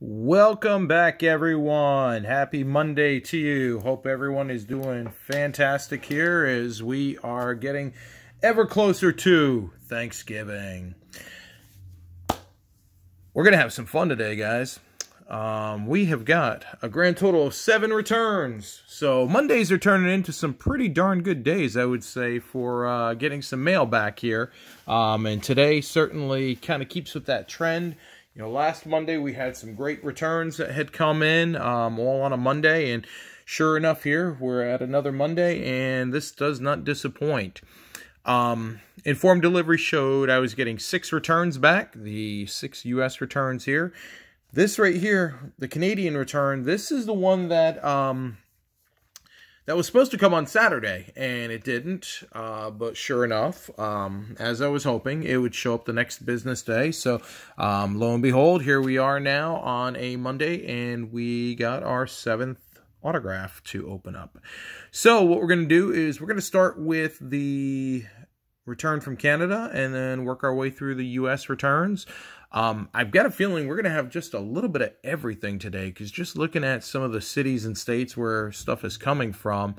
Welcome back, everyone. Happy Monday to you. Hope everyone is doing fantastic here as we are getting ever closer to Thanksgiving. We're going to have some fun today, guys. We have got a grand total of 7 returns. So Mondays are turning into some pretty darn good days, I would say, for getting some mail back here. And today certainly kind of keeps with that trend. You know, last Monday we had some great returns that had come in, all on a Monday, and sure enough here, we're at another Monday, and this does not disappoint. Informed delivery showed I was getting 6 returns back, the 6 U.S. returns here. This right here, the Canadian return, this is the one that that was supposed to come on Saturday, and it didn't, but sure enough, as I was hoping, it would show up the next business day. So, lo and behold, here we are now on a Monday, and we got our 7th autograph to open up. So, what we're going to do is we're going to start with the return from Canada, and then work our way through the U.S. returns. I've got a feeling we're going to have just a little bit of everything today, because just looking at some of the cities and states where stuff is coming from,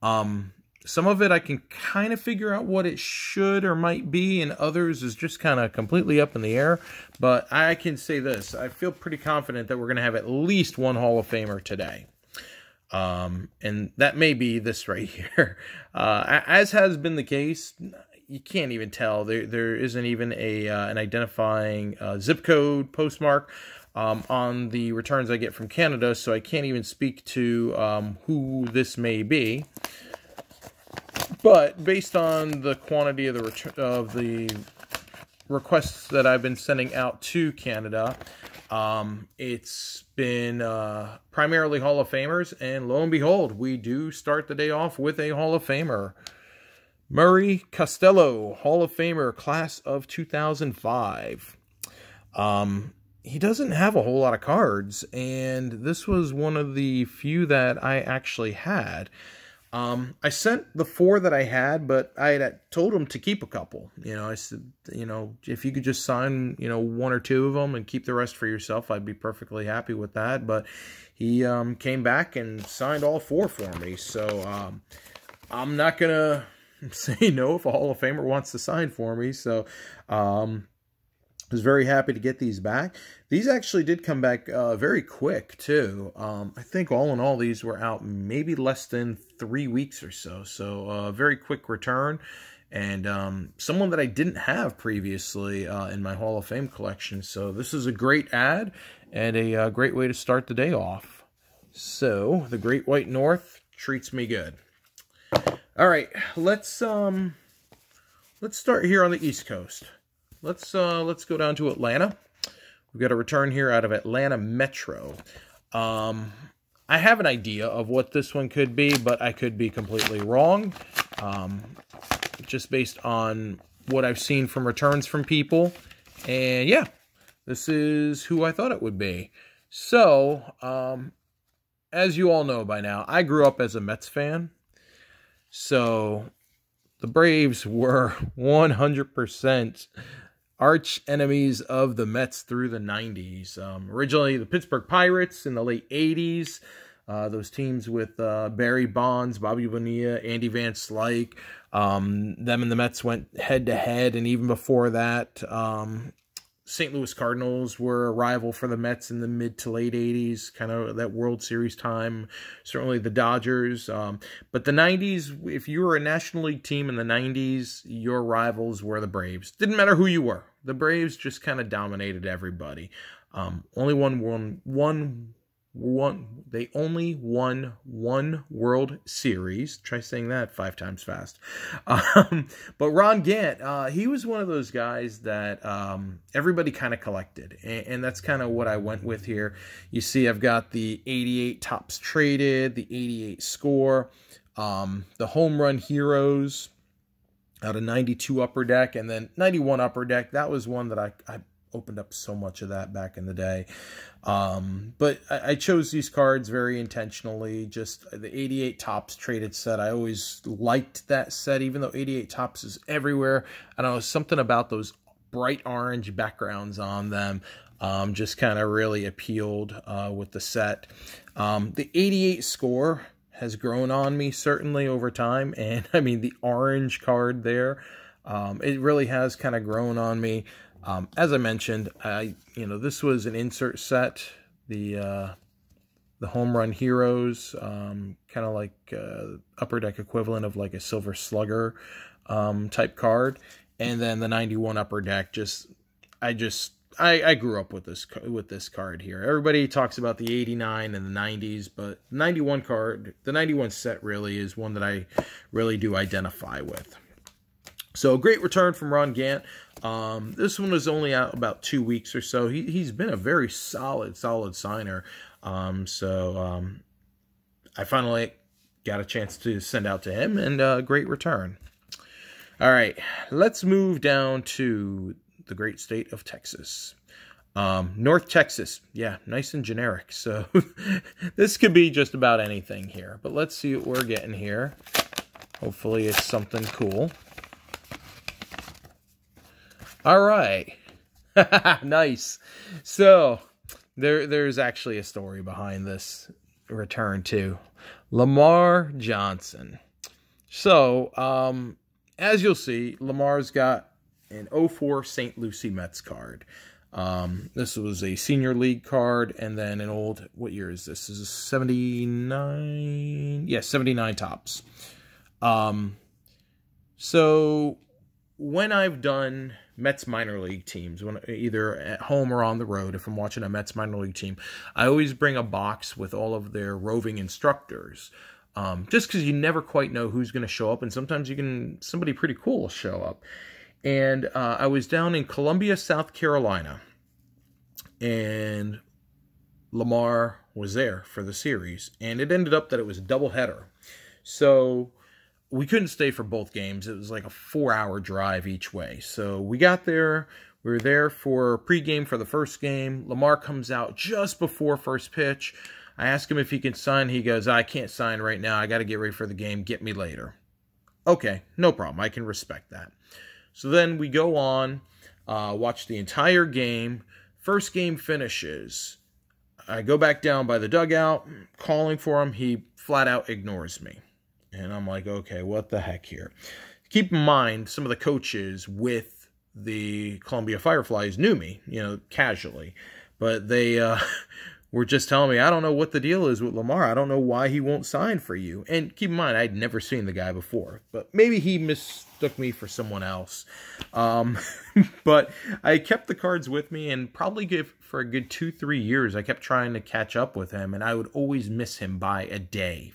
some of it I can kind of figure out what it should or might be, and others is just kind of completely up in the air. But I can say this, I feel pretty confident that we're going to have at least one Hall of Famer today. And that may be this right here. As has been the case, you can't even tell. There isn't even an identifying zip code postmark on the returns I get from Canada, so I can't even speak to who this may be. But based on the quantity of the requests that I've been sending out to Canada, it's been primarily Hall of Famers, and lo and behold, we do start the day off with a Hall of Famer. Murray Costello, Hall of Famer, class of 2005. He doesn't have a whole lot of cards, and this was one of the few that I actually had. I sent the 4 that I had, but I had told him to keep a couple. You know, I said, you know, if you could just sign, 1 or 2 of them and keep the rest for yourself, I'd be perfectly happy with that. But he came back and signed all 4 for me. So I'm not going to say no if a Hall of Famer wants to sign for me. So I was very happy to get these back. These actually did come back very quick too. I think all in all these were out maybe less than 3 weeks or so. So very quick return, and someone that I didn't have previously in my Hall of Fame collection. So this is a great ad and a great way to start the day off. So the Great White North treats me good. All right, let's start here on the East Coast. Let's go down to Atlanta. We've got a return here out of Atlanta Metro. I have an idea of what this one could be, but I could be completely wrong. Just based on what I've seen from returns from people. And yeah, this is who I thought it would be. So, as you all know by now, I grew up as a Mets fan. So, the Braves were 100% arch enemies of the Mets through the 90s. Originally, the Pittsburgh Pirates in the late 80s. Those teams with Barry Bonds, Bobby Bonilla, Andy Van Slyke. Them and the Mets went head-to-head, and even before that, St. Louis Cardinals were a rival for the Mets in the mid to late 80s, kind of that World Series time. Certainly the Dodgers. But the 90s, if you were a National League team in the 90s, your rivals were the Braves. Didn't matter who you were. The Braves just kind of dominated everybody. They only won one World Series. Try saying that 5 times fast. But Ron Gant, he was one of those guys that everybody kind of collected. And that's kind of what I went with here. You see, I've got the 88 tops traded, the 88 score, the home run heroes out of 92 upper deck, and then 91 upper deck. That was one that I opened up so much of that back in the day. But I chose these cards very intentionally. Just the 88 tops traded set. I always liked that set, even though 88 tops is everywhere. I don't know, something about those bright orange backgrounds on them just kind of really appealed with the set. The 88 score has grown on me certainly over time, and I mean the orange card there, it really has kind of grown on me. As I mentioned, this was an insert set, the Home Run Heroes, kind of like Upper Deck equivalent of like a Silver Slugger type card, and then the 91 Upper Deck. I grew up with this card here. Everybody talks about the 89 and the 90s, but the 91 card, the 91 set really is one that I really do identify with. So great return from Ron Gant. This one was only out about 2 weeks or so. He's been a very solid signer. I finally got a chance to send out to him, and great return. All right, let's move down to the great state of Texas. North Texas. Yeah, nice and generic. So this could be just about anything here, but let's see what we're getting here. Hopefully it's something cool. All right. Nice. So there's actually a story behind this return too. Lamar Johnson. So, as you'll see, Lamar's got an 04 St. Lucie Mets card. This was a senior league card, and then an old, what year is this? This is 79? Yeah, 79 tops. So when I've done Mets minor league teams, when either at home or on the road, if I'm watching a Mets minor league team, I always bring a box with all of their roving instructors. Just because you never quite know who's going to show up, and sometimes somebody pretty cool will show up. And I was down in Columbia, South Carolina, and Lamar was there for the series, and it ended up that it was a doubleheader. So we couldn't stay for both games. It was like a 4-hour drive each way. So we got there. We were there for pregame for the first game. Lamar comes out just before first pitch. I ask him if he can sign. He goes, I can't sign right now. I got to get ready for the game. Get me later. Okay, no problem. I can respect that. So then we go on, watch the entire game. First game finishes. I go back down by the dugout, calling for him. He flat out ignores me. And I'm like, okay, what the heck here? Keep in mind, some of the coaches with the Columbia Fireflies knew me, casually. But they were just telling me, I don't know what the deal is with Lamar. I don't know why he won't sign for you. And keep in mind, I'd never seen the guy before. But maybe he mistook me for someone else. But I kept the cards with me, and probably for a good 2-3 years, I kept trying to catch up with him. And I would always miss him by a day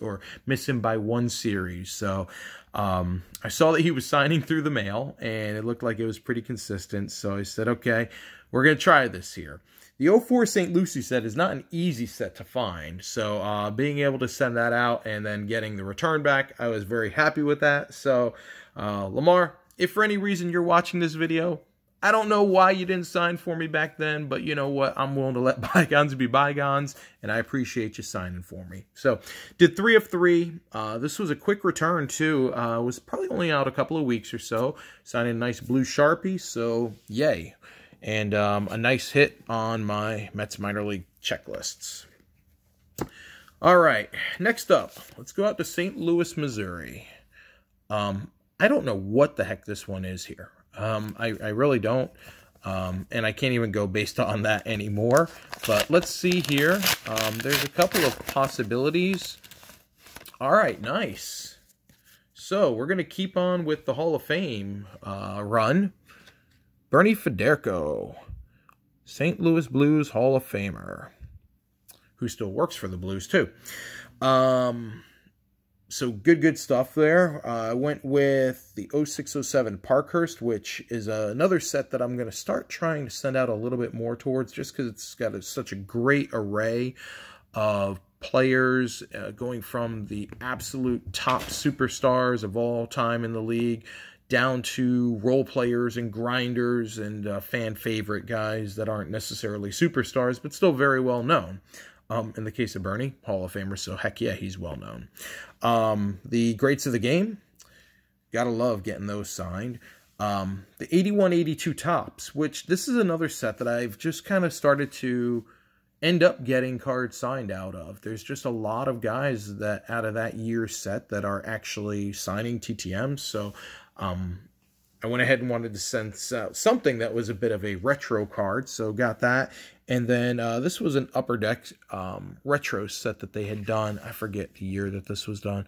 or miss him by one series. So I saw that he was signing through the mail, and it looked like it was pretty consistent. So I said, okay, we're going to try this here. The 04 St. Lucie set is not an easy set to find, so being able to send that out and then getting the return back, I was very happy with that. So, Lamar, if for any reason you're watching this video, I don't know why you didn't sign for me back then, but you know what? I'm willing to let bygones be bygones, and I appreciate you signing for me. So, did 3 of 3. This was a quick return, too. Was probably only out a couple of weeks or so. Signed a nice blue Sharpie, so yay. And a nice hit on my Mets minor league checklists. All right, next up, let's go out to St. Louis, Missouri. I don't know what the heck this one is here. I really don't. And I can't even go based on that anymore. But let's see here. There's a couple of possibilities. All right, nice. So we're going to keep on with the Hall of Fame run. Bernie Federko, St. Louis Blues Hall of Famer, who still works for the Blues, too. So good stuff there. I went with the 06-07 Parkhurst, which is another set that I'm going to start trying to send out a little bit more towards, just because it's got such a great array of players going from the absolute top superstars of all time in the league down to role players and grinders and fan favorite guys that aren't necessarily superstars, but still very well known. In the case of Bernie, Hall of Famer, so heck yeah, he's well known. The greats of the game, gotta love getting those signed. The 81-82 Topps, which this is another set that I've just kind of started to end up getting cards signed out of. There's just a lot of guys that out of that year's set that are actually signing TTMs. So I went ahead and wanted to send out something that was a bit of a retro card. So got that. And then this was an Upper Deck retro set that they had done. I forget the year that this was done.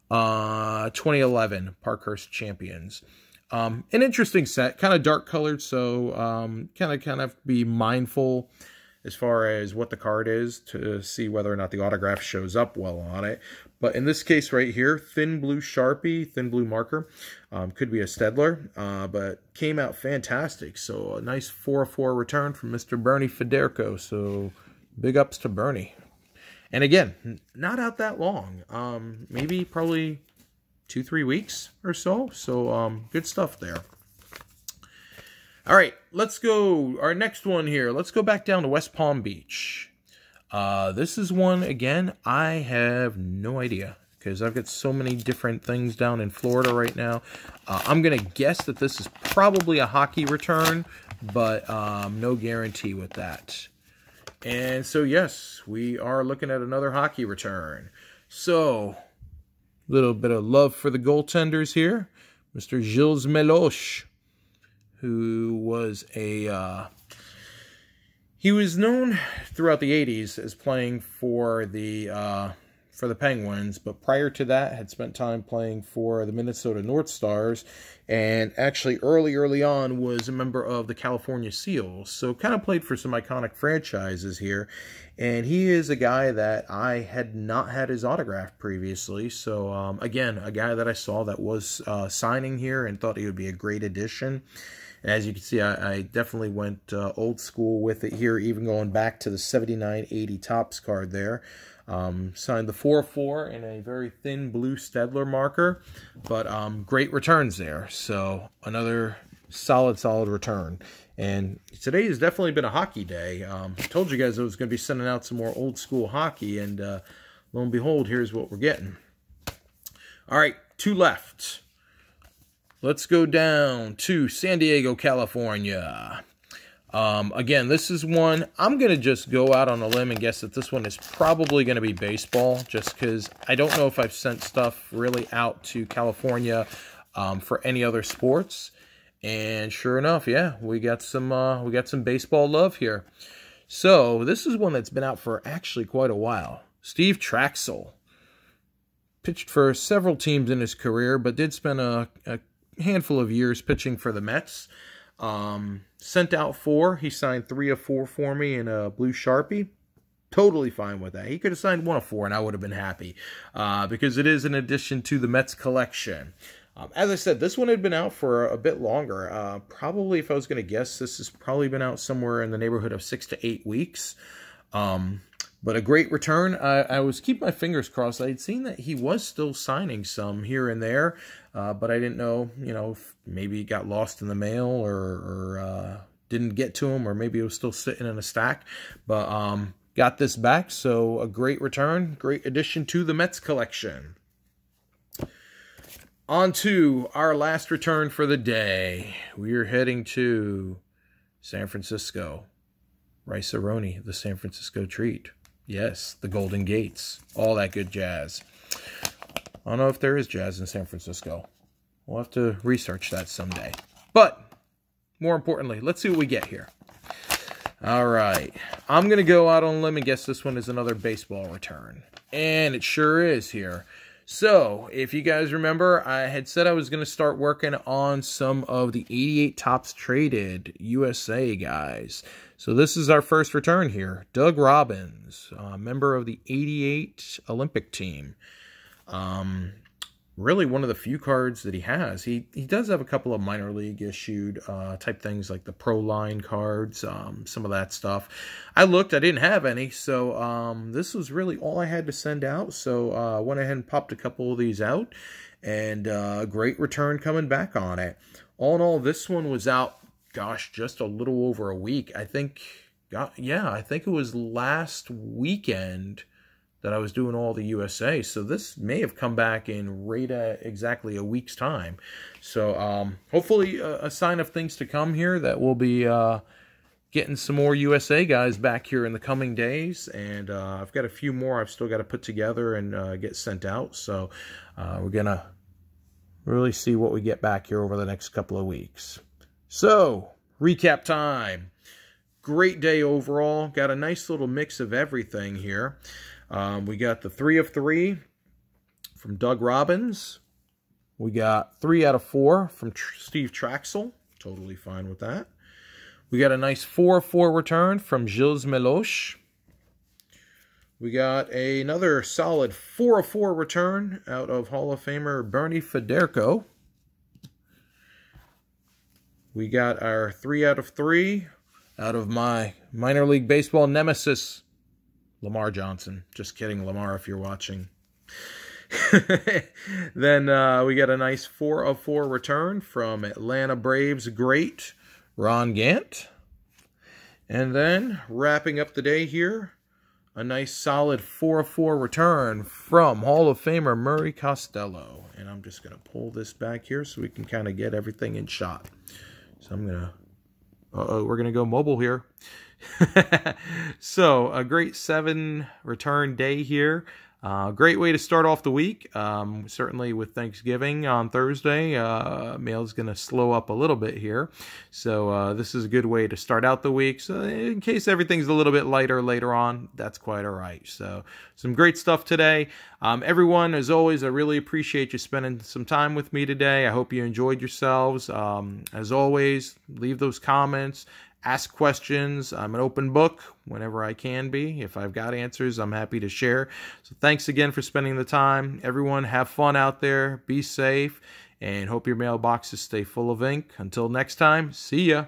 2011 Parkhurst Champions. An interesting set, kind of dark colored, so kind of be mindful as far as what the card is to see whether or not the autograph shows up well on it. But in this case right here, thin blue Sharpie, thin blue marker, could be a Stedler, but came out fantastic. So a nice 4-4 return from Mr. Bernie Federko. So big ups to Bernie. And again, not out that long. Maybe probably 2-3 weeks or so. So good stuff there. All right, let's go. Our next one here. Let's go back down to West Palm Beach. This is one, again, I have no idea because I've got so many different things down in Florida right now. I'm going to guess that this is probably a hockey return, but no guarantee with that. And so, yes, we are looking at another hockey return. So, a little bit of love for the goaltenders here. Mr. Gilles Meloche, who was he was known throughout the 80s as playing for the Penguins, but prior to that had spent time playing for the Minnesota North Stars, and actually early on was a member of the California Seals, so kind of played for some iconic franchises here. And he is a guy that I had not had his autograph previously, so again, a guy that I saw that was signing here and thought he would be a great addition. And as you can see, I definitely went old school with it here, even going back to the 79-80 Topps card there. Signed the 4-4 in a very thin blue Stedler marker, but great returns there. So another solid return. And today has definitely been a hockey day. I told you guys I was going to be sending out some more old school hockey, and lo and behold, here's what we're getting. All right, 2 left. Let's go down to San Diego, California. Again, this is one, I'm going to just go out on a limb and guess that this one is probably going to be baseball, just because I don't know if I've sent stuff really out to California for any other sports. And sure enough, yeah, we got some baseball love here. So this is one that's been out for actually quite a while. Steve Traxel pitched for several teams in his career, but did spend a handful of years pitching for the Mets. Sent out 4. He signed 3 of 4 for me in a blue Sharpie. Totally fine with that. He could have signed 1 of 4 and I would have been happy, because it is an addition to the Mets collection. As I said, this one had been out for a bit longer. Probably, if I was going to guess, this has probably been out somewhere in the neighborhood of 6 to 8 weeks. But a great return. I was keeping my fingers crossed. I had seen that he was still signing some here and there, but I didn't know, if maybe it got lost in the mail or didn't get to him, or maybe it was still sitting in a stack. But got this back, so a great return, great addition to the Mets collection. On to our last return for the day. We are heading to San Francisco. Rice-A-Roni, the San Francisco treat. Yes, the Golden Gates. All that good jazz. I don't know if there is jazz in San Francisco. We'll have to research that someday. But, more importantly, let's see what we get here. All right. I'm going to go out on a limb and guess this one is another baseball return. And it sure is here. So, if you guys remember, I had said I was going to start working on some of the 88 Topps Traded USA guys. So this is our first return here. Doug Robbins, member of the 88 Olympic team. Really one of the few cards that he has. He does have a couple of minor league issued type things like the Pro Line cards, some of that stuff. I looked, I didn't have any, so this was really all I had to send out. So I went ahead and popped a couple of these out, and a great return coming back on it. All in all, this one was out, gosh, just a little over a week. I think, yeah, I think it was last weekend that I was doing all the USA. So this may have come back in right at exactly a week's time. So hopefully a sign of things to come here, that we'll be getting some more USA guys back here in the coming days. And I've got a few more I've still got to put together and get sent out. So we're going to really see what we get back here over the next couple of weeks. So, recap time. Great day overall. Got a nice little mix of everything here. We got the 3 of 3 from Doug Robbins. We got 3 out of 4 from Steve Traxel. Totally fine with that. We got a nice 4 of 4 return from Gilles Meloche. We got another solid 4 of 4 return out of Hall of Famer Bernie Federko. We got our 3 out of 3 out of my minor league baseball nemesis, Lamar Johnson. Just kidding, Lamar, if you're watching. Then we got a nice 4 of 4 return from Atlanta Braves great Ron Gant. And then wrapping up the day here, a nice solid 4 of 4 return from Hall of Famer Murray Costello. And I'm just going to pull this back here so we can kind of get everything in shot. So I'm going to... we're going to go mobile here. So, a great 7 return day here. Great way to start off the week. Certainly with Thanksgiving on Thursday, mail's going to slow up a little bit here. So this is a good way to start out the week. So in case everything's a little bit lighter later on, that's quite all right. So some great stuff today. Everyone, as always, I really appreciate you spending some time with me today. I hope you enjoyed yourselves. As always, leave those comments. Ask questions. I'm an open book whenever I can be. If I've got answers, I'm happy to share. So thanks again for spending the time. Everyone, have fun out there. Be safe. And hope your mailboxes stay full of ink. Until next time, see ya.